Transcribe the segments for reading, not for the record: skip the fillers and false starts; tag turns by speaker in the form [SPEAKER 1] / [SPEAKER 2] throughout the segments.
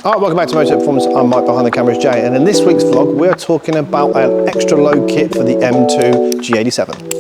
[SPEAKER 1] Alright, welcome back to Motech Performance. I'm Mike, behind the camera is Jay, and in this week's vlog we're talking about an extra low kit for the M2 G87.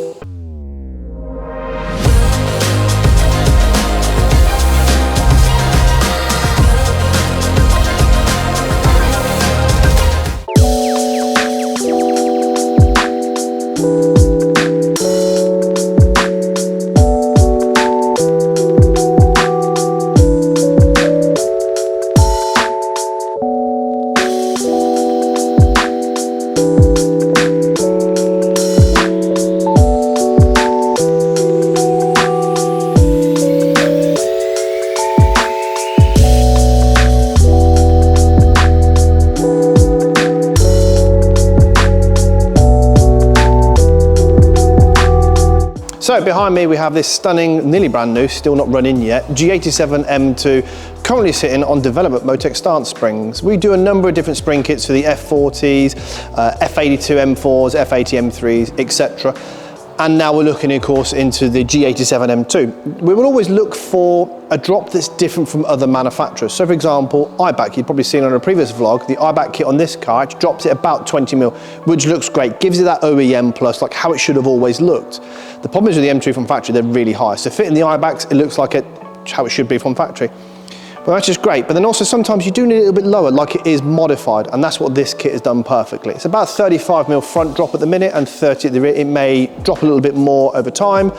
[SPEAKER 1] So behind me we have this stunning, nearly brand new, still not running yet, G87 M2, currently sitting on development Motech Stance springs. We do a number of different spring kits for the F40s, F82 M4s, F80 M3s, etc. And now we're looking, of course, into the G87 M2. We will always look for a drop that's different from other manufacturers. So for example, IBAC, you've probably seen on a previous vlog, the IBAC kit on this car, it drops it about 20 mil, which looks great, gives it that OEM plus, like how it should have always looked. The problem is with the M2 from factory, they're really high. So fitting the IBACs, it looks like how it should be from factory. Well, that's just great, but then also sometimes you do need it a little bit lower, like it is modified, and that's what this kit has done perfectly. It's about 35 mil front drop at the minute and 30 at the rear. It may drop a little bit more over time,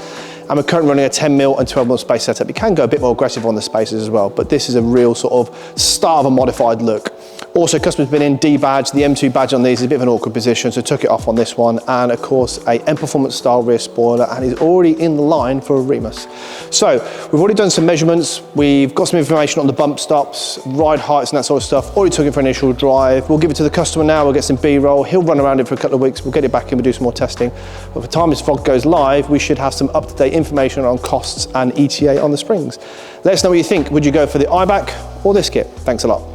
[SPEAKER 1] and we're currently running a 10 mil and 12 mil space setup. You can go a bit more aggressive on the spaces as well, but this is a real sort of start of a modified look. Also, customers been in D-badge. The M2 badge on these is a bit of an awkward position, so took it off on this one, and of course a M Performance style rear spoiler, and is already in the line for a Remus. So we've already done some measurements. We've got some information on the bump stops, ride heights and that sort of stuff. Already took it for initial drive. We'll give it to the customer now. We'll get some B-roll. He'll run around it for a couple of weeks. We'll get it back in. We'll do some more testing. But by the time this vlog goes live, we should have some up-to-date information on costs and ETA on the springs. Let us know what you think. Would you go for the IBAC or this kit? Thanks a lot.